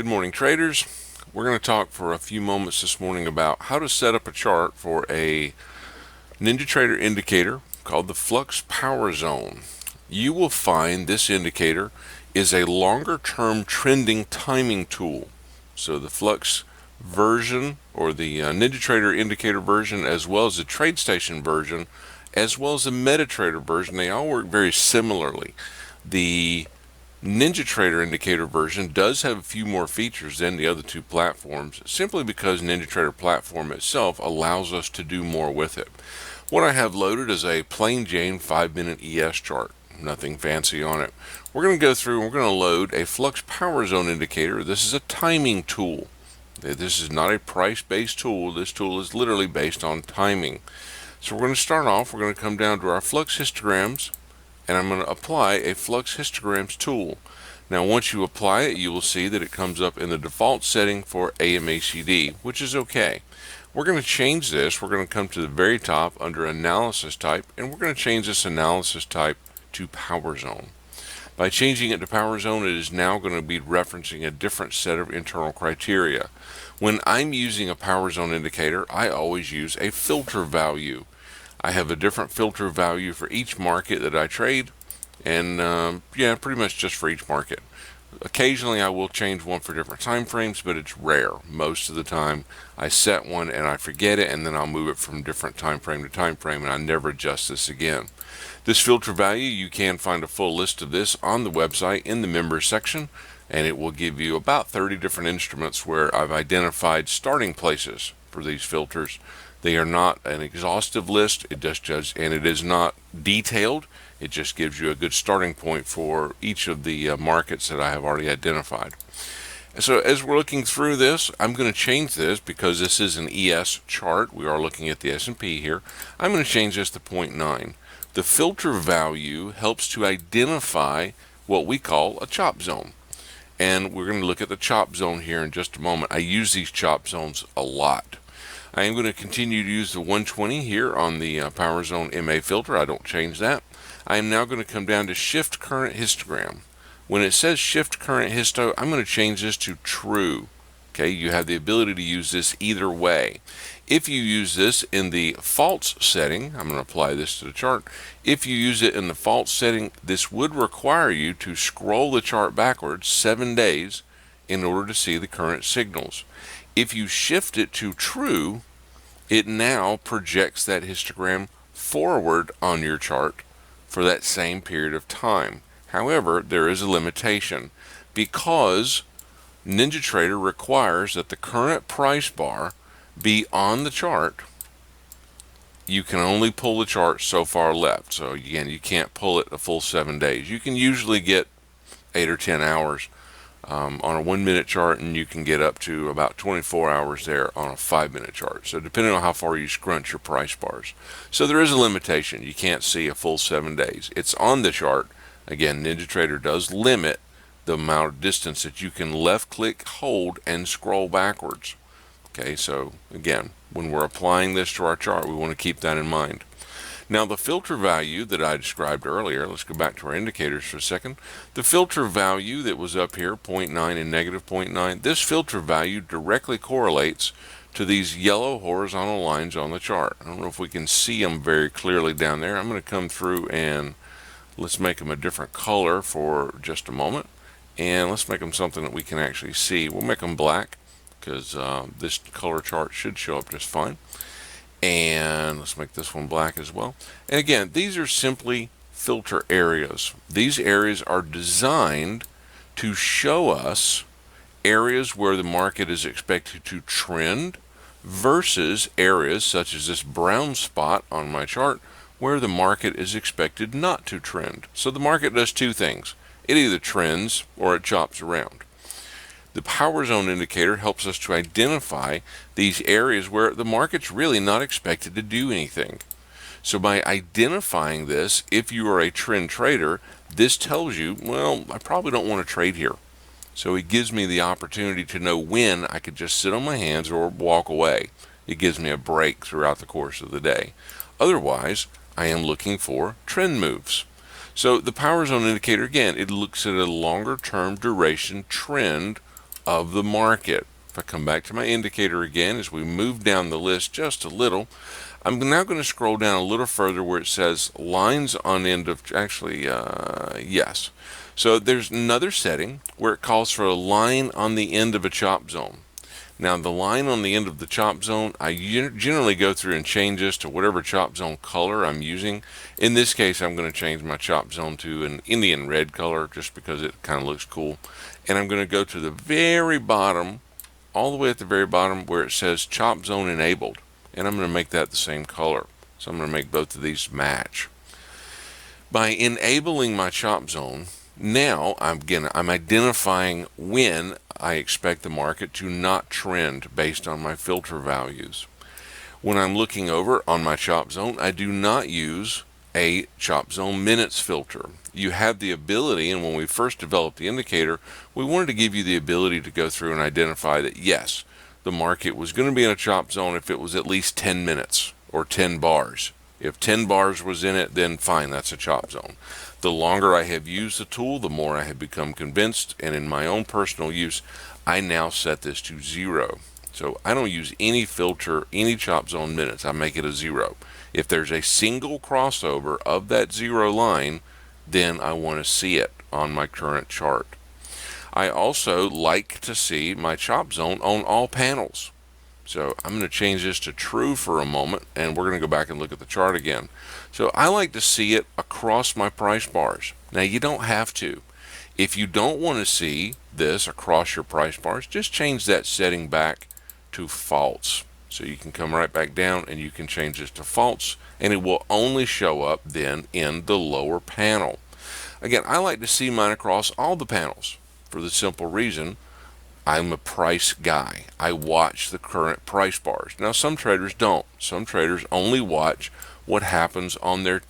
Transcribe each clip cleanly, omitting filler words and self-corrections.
Good morning, traders. We're going to talk for a few moments this morning about how to set up a chart for a NinjaTrader indicator called the FLUX Power Zone. You will find this indicator is a longer-term trending timing tool. So the FLUX version, or the NinjaTrader indicator version, as well as the TradeStation version, as well as the MetaTrader version, they all work very similarly. The NinjaTrader indicator version does have a few more features than the other two platforms, simply because NinjaTrader platform itself allows us to do more with it. What I have loaded is a plain Jane 5-minute ES chart, nothing fancy on it. We're going to go through and we're going to load a FLUX Power Zone indicator. This is a timing tool. This is not a price-based tool. This tool is literally based on timing. So we're going to start off, we're going to come down to our Flux histograms, and I'm going to apply a Flux histograms tool. Now once you apply it, you will see that it comes up in the default setting for AMACD, which is okay. We're going to change this. We're going to come to the very top under analysis type, and we're going to change this analysis type to Power Zone. By changing it to Power Zone, it is now going to be referencing a different set of internal criteria. When I'm using a Power Zone indicator, I always use a filter value. I have a different filter value for each market that I trade, and pretty much just for each market. Occasionally I will change one for different time frames, but it's rare. Most of the time I set one and I forget it, and then I'll move it from different time frame to time frame, and I never adjust this again. This filter value, you can find a full list of this on the website in the members section, and it will give you about 30 different instruments where I've identified starting places for these filters. They are not an exhaustive list, and it is not detailed. It just gives you a good starting point for each of the markets that I have already identified. So as we're looking through this, I'm going to change this because this is an ES chart. We are looking at the S&P here. I'm going to change this to 0.9. The filter value helps to identify what we call a chop zone. And we're going to look at the chop zone here in just a moment. I use these chop zones a lot. I am going to continue to use the 120 here on the Power Zone MA filter. I don't change that. I am now going to come down to Shift Current Histogram. When it says Shift Current Histo, I'm going to change this to True. Okay, you have the ability to use this either way. If you use this in the false setting, I'm going to apply this to the chart. If you use it in the false setting, this would require you to scroll the chart backwards 7 days in order to see the current signals. If you shift it to True, it now projects that histogram forward on your chart for that same period of time. However, there is a limitation because NinjaTrader requires that the current price bar be on the chart. You can only pull the chart so far left. So again, you can't pull it a full 7 days. You can usually get 8 or 10 hours on a 1-minute chart, and you can get up to about 24 hours there on a 5-minute chart. So depending on how far you scrunch your price bars. So there is a limitation. You can't see a full 7 days. It's on the chart. Again, NinjaTrader does limit the amount of distance that you can left click, hold, and scroll backwards. Okay, so again, when we're applying this to our chart, we want to keep that in mind. Now the filter value that I described earlier, let's go back to our indicators for a second. The filter value that was up here, 0.9 and negative 0.9, this filter value directly correlates to these yellow horizontal lines on the chart. I don't know if we can see them very clearly down there. I'm going to come through and let's make them a different color for just a moment. And let's make them something that we can actually see. We'll make them black because this color chart should show up just fine. And let's make this one black as well. And again, these are simply filter areas. These areas are designed to show us areas where the market is expected to trend versus areas such as this brown spot on my chart where the market is expected not to trend. So the market does two things. It either trends or it chops around. The Power Zone indicator helps us to identify these areas where the market's really not expected to do anything. So by identifying this, if you are a trend trader, this tells you, well, I probably don't want to trade here. So it gives me the opportunity to know when I could just sit on my hands or walk away. It gives me a break throughout the course of the day. Otherwise, I am looking for trend moves. So the Power Zone indicator, again, it looks at a longer term duration trend of the market. If I come back to my indicator again, as we move down the list just a little, I'm now going to scroll down a little further where it says lines on end of, yes. So there's another setting where it calls for a line on the end of a chop zone. Now the line on the end of the chop zone, I generally go through and change this to whatever chop zone color I'm using. In this case, I'm going to change my chop zone to an Indian red color just because it kind of looks cool. And I'm going to go to the very bottom, all the way at the very bottom where it says chop zone enabled. And I'm going to make that the same color. So I'm going to make both of these match. By enabling my chop zone, now I'm identifying when I expect the market to not trend based on my filter values. When I'm looking over on my chop zone, I do not use a chop zone minutes filter. You have the ability, and when we first developed the indicator, we wanted to give you the ability to go through and identify that yes, the market was going to be in a chop zone if it was at least 10 minutes or 10 bars. If 10 bars was in it, then fine, that's a chop zone. The longer I have used the tool, the more I have become convinced, and in my own personal use, I now set this to 0. So I don't use any filter, any chop zone minutes. I make it a 0. If there's a single crossover of that 0 line, then I want to see it on my current chart. I also like to see my chop zone on all panels. So I'm going to change this to true for a moment, and we're going to go back and look at the chart again. So I like to see it across my price bars. Now you don't have to. If you don't want to see this across your price bars, just change that setting back to false. So you can come right back down and you can change this to false, and it will only show up then in the lower panel. Again, I like to see mine across all the panels for the simple reason I'm a price guy. I watch the current price bars. Now some traders don't. Some traders only watch what happens on their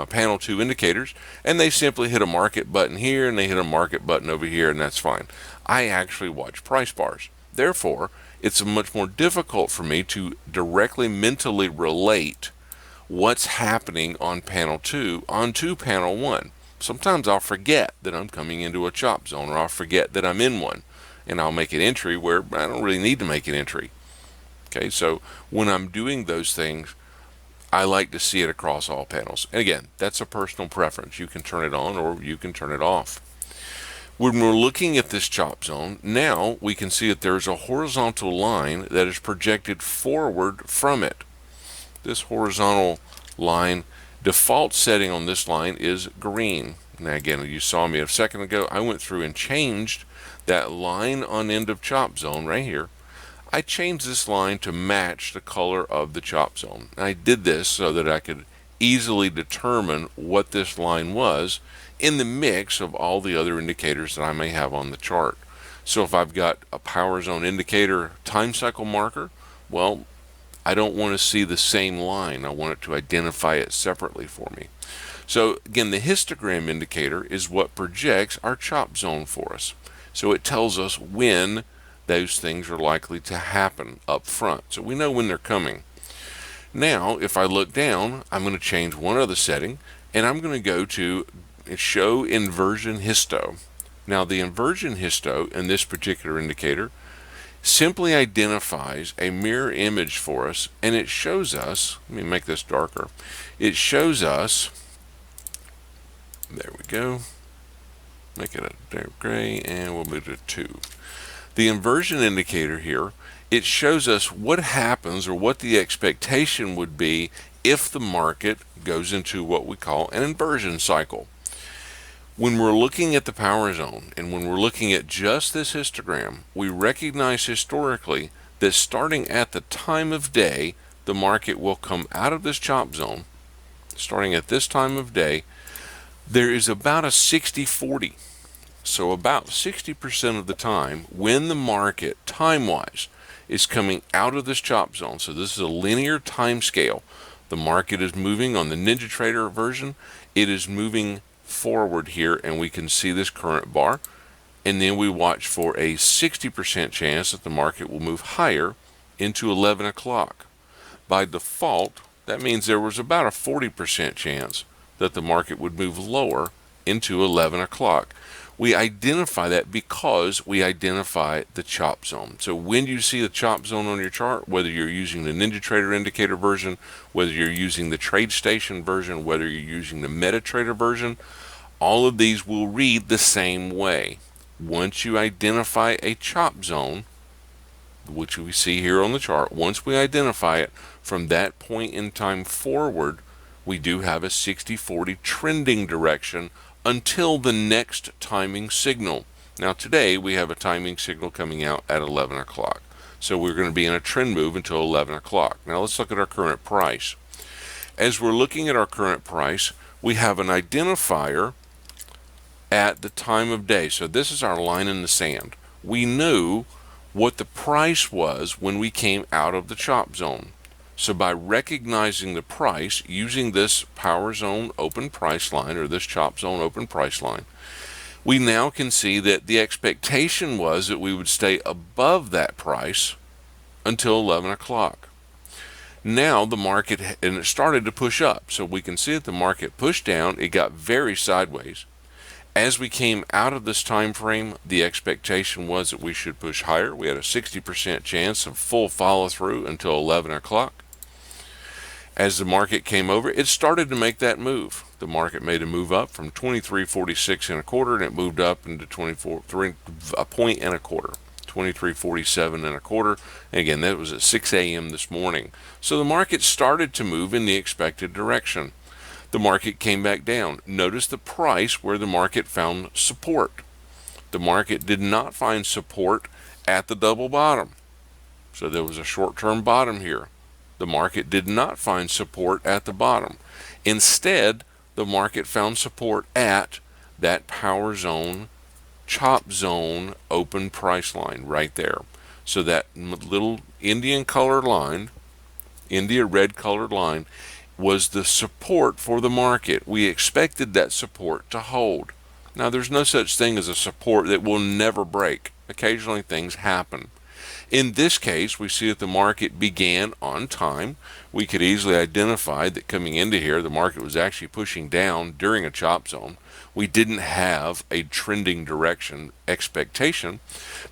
panel 2 indicators, and they simply hit a market button here and they hit a market button over here, and that's fine. I actually watch price bars. Therefore, it's much more difficult for me to directly mentally relate what's happening on panel 2 onto panel 1. Sometimes I'll forget that I'm coming into a chop zone, or I'll forget that I'm in one, and I'll make an entry where I don't really need to make an entry. Okay, so when I'm doing those things, I like to see it across all panels. And again, that's a personal preference. You can turn it on or you can turn it off. When we're looking at this chop zone, now we can see that there's a horizontal line that is projected forward from it. This horizontal line, default setting on this line is green. Now again, you saw me a second ago, I went through and changed that line on end of chop zone right here. I changed this line to match the color of the chop zone. I did this so that I could easily determine what this line was in the mix of all the other indicators that I may have on the chart. So if I've got a power zone indicator time cycle marker, well, I don't want to see the same line. I want it to identify it separately for me. So again, the histogram indicator is what projects our chop zone for us. So it tells us when those things are likely to happen up front. So we know when they're coming. Now, if I look down, I'm going to change one other setting, and I'm going to go to show inversion histo. Now, the inversion histo in this particular indicator simply identifies a mirror image for us, and it shows us, let me make this darker, it shows us, there we go, make it a dark gray, and we'll move to 2. The inversion indicator here, it shows us what happens or what the expectation would be if the market goes into what we call an inversion cycle. When we're looking at the power zone and when we're looking at just this histogram, we recognize historically that starting at the time of day, the market will come out of this chop zone. Starting at this time of day, there is about a 60-40. So about 60% of the time when the market, time-wise, is coming out of this chop zone, so this is a linear time scale, the market is moving on the NinjaTrader version, it is moving forward here, and we can see this current bar, and then we watch for a 60% chance that the market will move higher into 11 o'clock. By default, that means there was about a 40% chance that the market would move lower into 11 o'clock. We identify that because we identify the chop zone. So when you see the chop zone on your chart, whether you're using the NinjaTrader indicator version, whether you're using the TradeStation version, whether you're using the MetaTrader version, all of these will read the same way. Once you identify a chop zone, which we see here on the chart, once we identify it, from that point in time forward, we do have a 60-40 trending direction until the next timing signal. Now today we have a timing signal coming out at 11 o'clock. So we're going to be in a trend move until 11 o'clock. Now let's look at our current price. As we're looking at our current price, we have an identifier at the time of day. So this is our line in the sand. We knew what the price was when we came out of the chop zone. So by recognizing the price using this power zone open price line, or this chop zone open price line, we now can see that the expectation was that we would stay above that price until 11 o'clock. Now the market, and it started to push up, so we can see that the market pushed down. It got very sideways. As we came out of this time frame, the expectation was that we should push higher. We had a 60% chance of full follow through until 11 o'clock. As the market came over, it started to make that move. The market made a move up from 23.46 and a quarter, and it moved up into a point and a quarter, 23.47 and a quarter. And again, that was at 6 a.m. this morning. So the market started to move in the expected direction. The market came back down. Notice the price where the market found support. The market did not find support at the double bottom. So there was a short-term bottom here. The market did not find support at the bottom. Instead, the market found support at that power zone, chop zone, open price line right there. So that little Indian colored line, India red colored line, was the support for the market. We expected that support to hold. Now, there's no such thing as a support that will never break. Occasionally things happen. In this case, we see that the market began on time. We could easily identify that coming into here, the market was actually pushing down during a chop zone. We didn't have a trending direction expectation,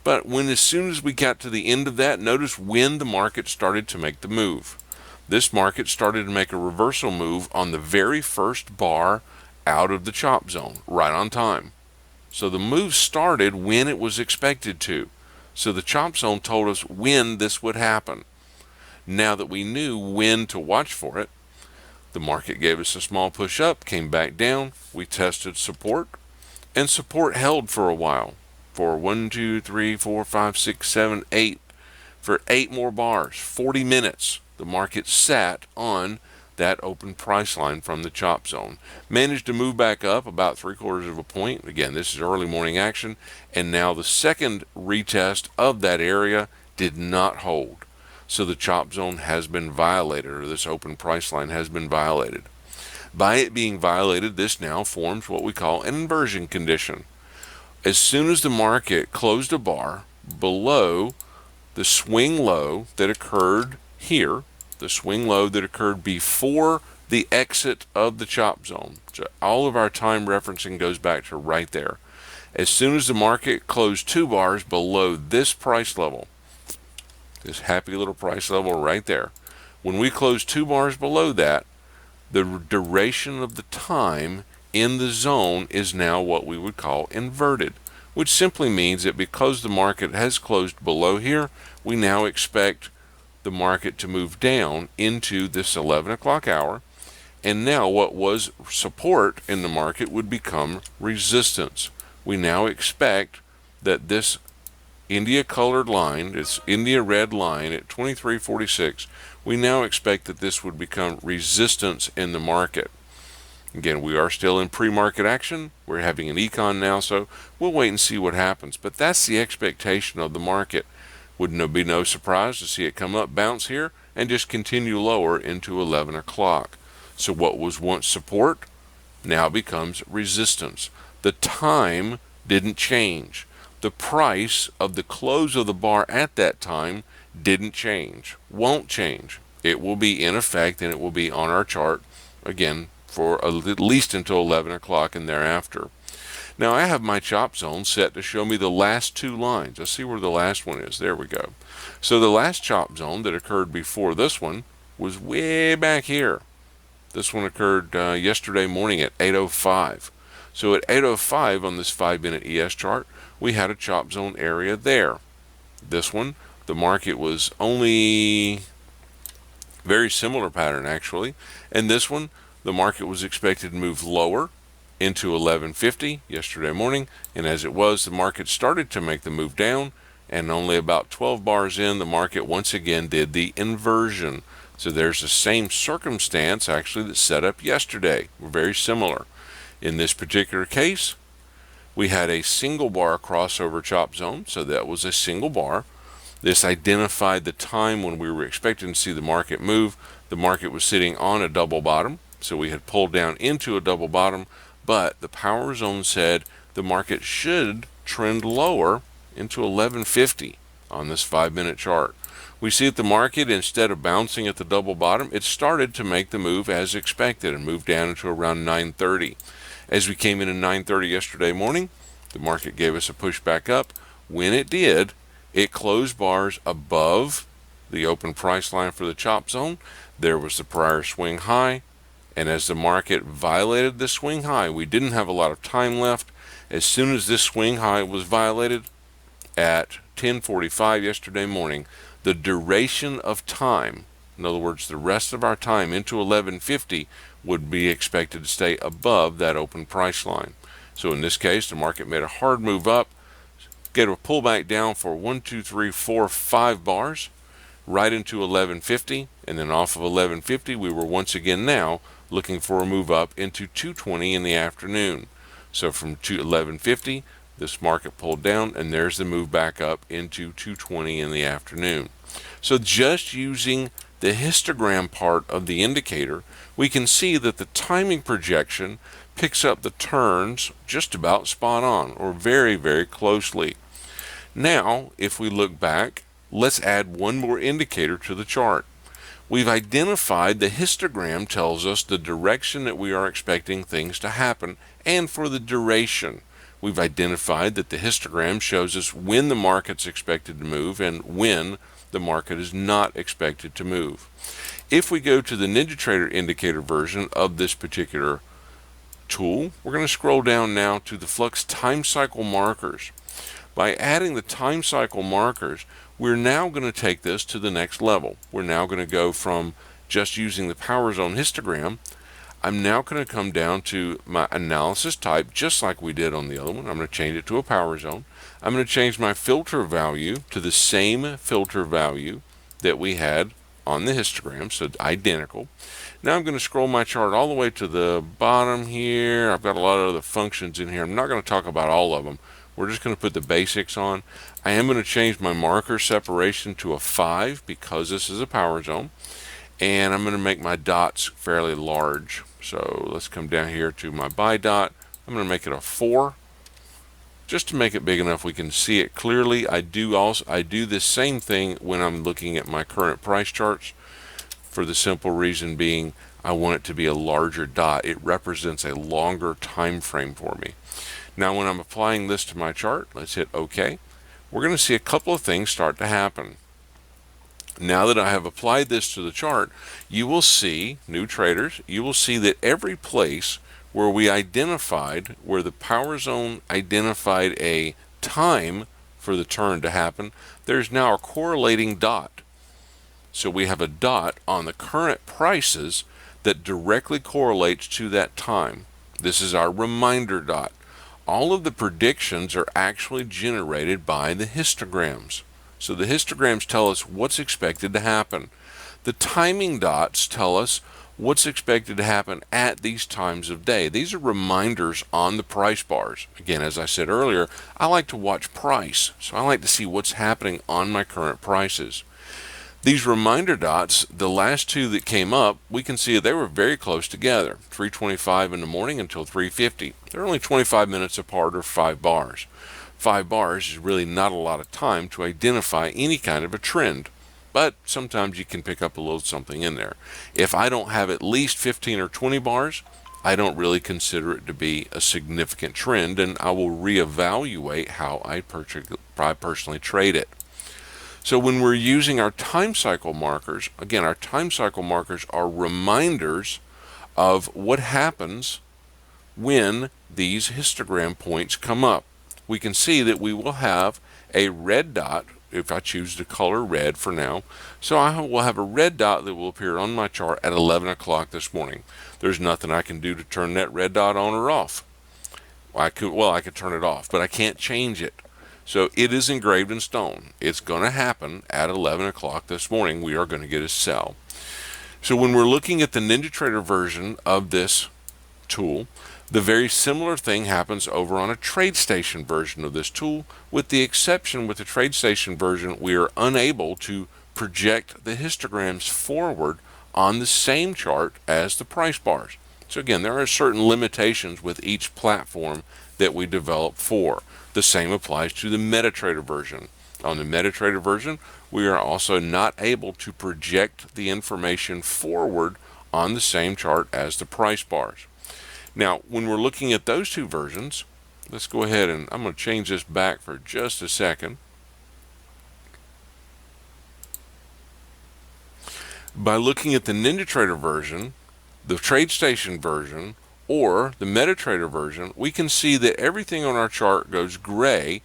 but as soon as we got to the end of that, notice when the market started to make the move. This market started to make a reversal move on the very first bar out of the chop zone, right on time. So the move started when it was expected to. So the chop zone told us when this would happen. Now that we knew when to watch for it, the market gave us a small push up, came back down, we tested support, and support held for a while. For 1, 2, 3, 4, 5, 6, 7, 8, for 8 more bars, 40 minutes, the market sat on that open price line from the chop zone. Managed to move back up about 3/4 of a point. Again, this is early morning action, and now the second retest of that area did not hold. So the chop zone has been violated, or this open price line has been violated. By it being violated, this now forms what we call an inversion condition. As soon as the market closed a bar below the swing low that occurred here, the swing low that occurred before the exit of the chop zone. So all of our time referencing goes back to right there. As soon as the market closed 2 bars below this price level, this happy little price level right there, when we closed 2 bars below that, the duration of the time in the zone is now what we would call inverted, which simply means that because the market has closed below here, we now expect the market to move down into this 11 o'clock hour, and now what was support in the market would become resistance. We now expect that this India colored line, this India red line at 23.46, we now expect that this would become resistance in the market. Again, we are still in pre-market action. We're having an econ now, so we'll wait and see what happens. But that's the expectation of the market. Would be no surprise to see it come up, bounce here, and just continue lower into 11 o'clock. So what was once support now becomes resistance. The time didn't change. The price of the close of the bar at that time didn't change, won't change. It will be in effect, and it will be on our chart, again, for at least until 11 o'clock and thereafter. Now I have my chop zone set to show me the last two lines. Let's see where the last one is. There we go. So the last chop zone that occurred before this one was way back here. This one occurred yesterday morning at 8:05. So at 8:05 on this 5-minute ES chart, we had a chop zone area there. This one, the market was only very similar pattern actually. And this one, the market was expected to move lower into 1150 yesterday morning, and as it was, the market started to make the move down, and only about 12 bars in, the market once again did the inversion. So there's the same circumstance actually that set up yesterday. We're very similar. In this particular case, we had a single bar crossover chop zone, so that was a single bar. This identified the time when we were expecting to see the market move. The market was sitting on a double bottom, so we had pulled down into a double bottom, but the power zone said the market should trend lower into 1150 on this 5-minute chart. We see that the market, instead of bouncing at the double bottom, it started to make the move as expected and moved down into around 930. As we came in at 930 yesterday morning, the market gave us a push back up. When it did, it closed bars above the open price line for the chop zone. There was the prior swing high, and as the market violated the swing high, we didn't have a lot of time left. As soon as this swing high was violated at 10:45 yesterday morning, the duration of time, in other words, the rest of our time into 1150, would be expected to stay above that open price line. So in this case, the market made a hard move up, get a pullback down for 1, 2, 3, 4, 5 bars, right into 1150, and then off of 1150, we were once again now looking for a move up into 220 in the afternoon. So from 1150, this market pulled down, and there's the move back up into 220 in the afternoon. So just using the histogram part of the indicator, we can see that the timing projection picks up the turns just about spot on, or very, very closely. Now, if we look back, let's add one more indicator to the chart. We've identified the histogram tells us the direction that we are expecting things to happen, and for the duration. We've identified that the histogram shows us when the market's expected to move and when the market is not expected to move. If we go to the NinjaTrader indicator version of this particular tool, we're going to scroll down now to the Flux time cycle markers. By adding the time cycle markers, we're now going to take this to the next level. We're now going to go from just using the power zone histogram. I'm now going to come down to my analysis type, just like we did on the other one. I'm going to change it to a power zone. I'm going to change my filter value to the same filter value that we had on the histogram, so identical. Now I'm going to scroll my chart all the way to the bottom here. I've got a lot of other functions in here. I'm not going to talk about all of them. We're just going to put the basics on. I am going to change my marker separation to a 5 because this is a power zone. And I'm going to make my dots fairly large. So let's come down here to my buy dot. I'm going to make it a 4. Just to make it big enough we can see it clearly. I do this same thing when I'm looking at my current price charts, for the simple reason being I want it to be a larger dot. It represents a longer time frame for me. Now when I'm applying this to my chart, let's hit OK. We're going to see a couple of things start to happen. Now that I have applied this to the chart, you will see, new traders, you will see that every place where we identified, where the power zone identified a time for the turn to happen, there's now a correlating dot. So we have a dot on the current prices that directly correlates to that time. This is our reminder dot. All of the predictions are actually generated by the histograms. So the histograms tell us what's expected to happen. The timing dots tell us what's expected to happen at these times of day. These are reminders on the price bars. Again, as I said earlier, I like to watch price, so I like to see what's happening on my current prices. These reminder dots, the last two that came up, we can see they were very close together, 3:25 in the morning until 3:50. They're only 25 minutes apart, or 5 bars. 5 bars is really not a lot of time to identify any kind of a trend, but sometimes you can pick up a little something in there. If I don't have at least 15 or 20 bars, I don't really consider it to be a significant trend, and I will reevaluate how I personally trade it. So when we're using our time cycle markers, again, our time cycle markers are reminders of what happens when these histogram points come up. We can see that we will have a red dot if I choose the color red for now. So I will have a red dot that will appear on my chart at 11 o'clock this morning. There's nothing I can do to turn that red dot on or off. I could turn it off, but I can't change it. So it is engraved in stone. It's going to happen at 11 o'clock this morning. We are going to get a sell. So when we're looking at the NinjaTrader version of this tool, the very similar thing happens over on a TradeStation version of this tool, with the exception with the TradeStation version, we are unable to project the histograms forward on the same chart as the price bars. So again, there are certain limitations with each platform that we develop for. The same applies to the MetaTrader version. On the MetaTrader version, we are also not able to project the information forward on the same chart as the price bars. Now, when we're looking at those two versions, let's go ahead and I'm going to change this back for just a second. By looking at the NinjaTrader version, the TradeStation version, or the MetaTrader version, we can see that everything on our chart goes gray.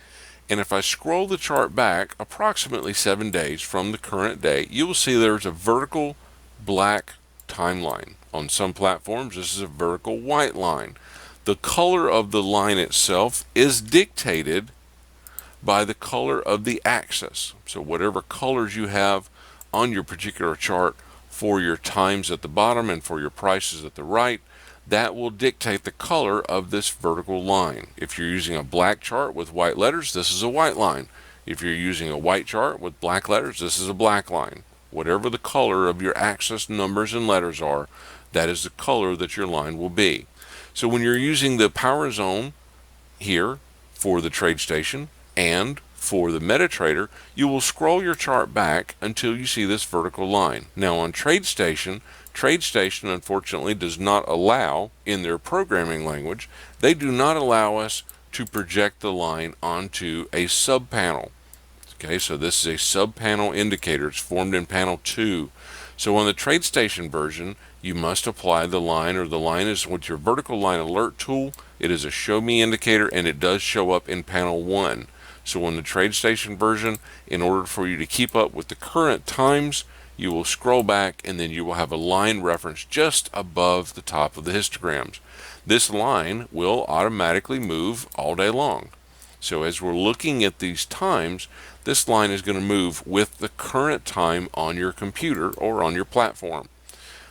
And if I scroll the chart back approximately 7 days from the current day, you will see there's a vertical black timeline. On some platforms, this is a vertical white line. The color of the line itself is dictated by the color of the axis. So whatever colors you have on your particular chart for your times at the bottom and for your prices at the right, that will dictate the color of this vertical line. If you're using a black chart with white letters, this is a white line. If you're using a white chart with black letters, this is a black line. Whatever the color of your axis numbers and letters are, that is the color that your line will be. So when you're using the power zone here for the TradeStation and for the MetaTrader, you will scroll your chart back until you see this vertical line. Now on TradeStation unfortunately does not allow, in their programming language, they do not allow us to project the line onto a subpanel. Okay, so this is a subpanel indicator. It's formed in panel 2. So on the TradeStation version, you must apply the line, or the line is with your vertical line alert tool. It is a show me indicator, and it does show up in panel 1. So on the TradeStation version, in order for you to keep up with the current times, you will scroll back and then you will have a line reference just above the top of the histograms. This line will automatically move all day long. So as we're looking at these times, this line is going to move with the current time on your computer or on your platform.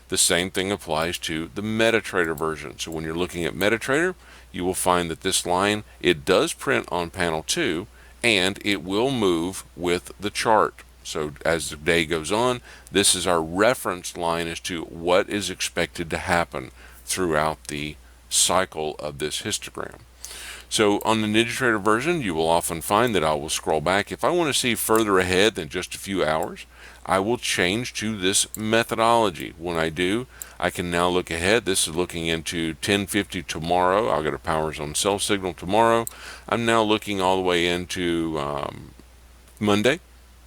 The same thing applies to the MetaTrader version. So when you're looking at MetaTrader, you will find that this line, it does print on panel 2, and it will move with the chart. So as the day goes on, this is our reference line as to what is expected to happen throughout the cycle of this histogram. So on the NinjaTrader version, you will often find that I will scroll back. If I want to see further ahead than just a few hours, I will change to this methodology. When I do, I can now look ahead. This is looking into 10:50 tomorrow. I'll get a power zone sell signal tomorrow. I'm now looking all the way into Monday,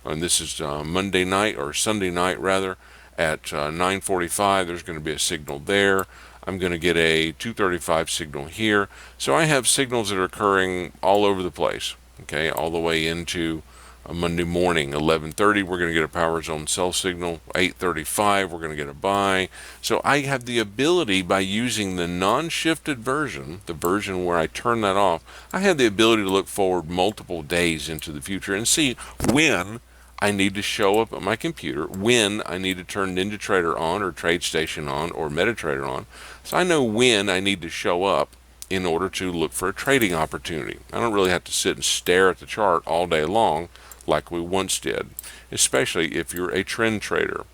and this is Monday night, or Sunday night rather, at 9:45. There's going to be a signal there. I'm going to get a 2:35 signal here. So I have signals that are occurring all over the place, okay, all the way into Monday morning. 11:30 we're going to get a power zone sell signal. 8:35 we're going to get a buy. So I have the ability, by using the non-shifted version, the version where I turn that off, I have the ability to look forward multiple days into the future and see when I need to show up at my computer, when I need to turn NinjaTrader on, or TradeStation on, or MetaTrader on. So I know when I need to show up in order to look for a trading opportunity. I don't really have to sit and stare at the chart all day long like we once did, especially if you're a trend trader.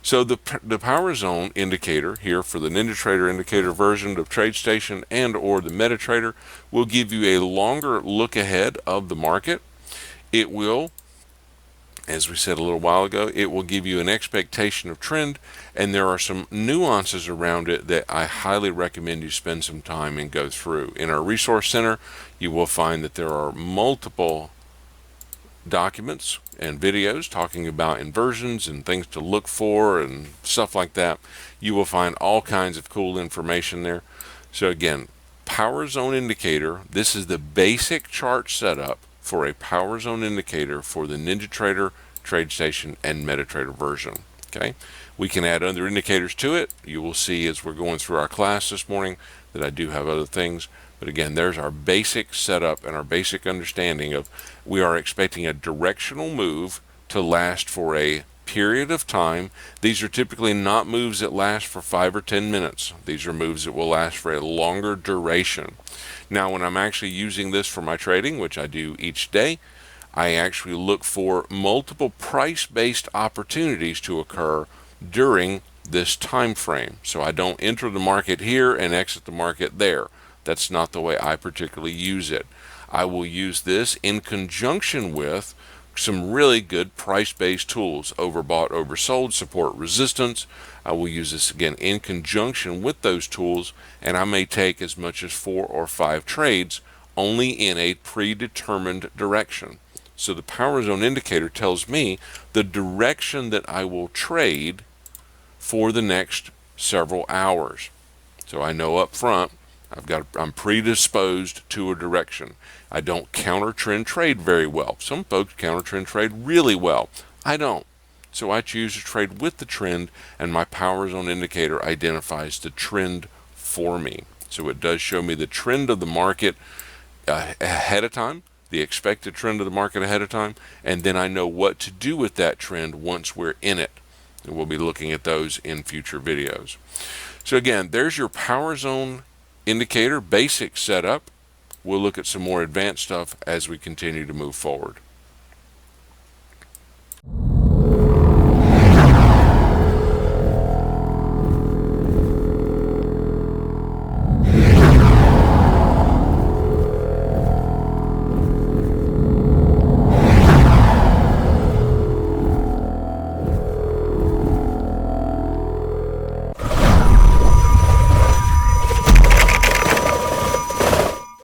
So the power zone indicator here for the NinjaTrader indicator version of TradeStation and or the MetaTrader will give you a longer look ahead of the market. It will As we said a little while ago, it will give you an expectation of trend, and there are some nuances around it that I highly recommend you spend some time and go through. In our resource center, you will find that there are multiple documents and videos talking about inversions and things to look for and stuff like that. You will find all kinds of cool information there. So again, power zone indicator, this is the basic chart setup for a power zone indicator for the NinjaTrader, TradeStation, and MetaTrader version. Okay, we can add other indicators to it. You will see as we're going through our class this morning that I do have other things. But again, there's our basic setup and our basic understanding of we are expecting a directional move to last for a period of time. These are typically not moves that last for 5 or 10 minutes. These are moves that will last for a longer duration. Now, when I'm actually using this for my trading, which I do each day, I actually look for multiple price-based opportunities to occur during this time frame. So I don't enter the market here and exit the market there. That's not the way I particularly use it. I will use this in conjunction with some really good price-based tools, overbought, oversold, support, resistance. I will use this again in conjunction with those tools, and I may take as much as 4 or 5 trades only in a predetermined direction. So the power zone indicator tells me the direction that I will trade for the next several hours. So I know up front I'm predisposed to a direction. I don't counter trend trade very well. Some folks counter trend trade really well. I don't. So I choose to trade with the trend, and my power zone indicator identifies the trend for me. So it does show me the trend of the market ahead of time, the expected trend of the market ahead of time, and then I know what to do with that trend once we're in it. And we'll be looking at those in future videos. So again, there's your power zone indicator basic setup. We'll look at some more advanced stuff as we continue to move forward.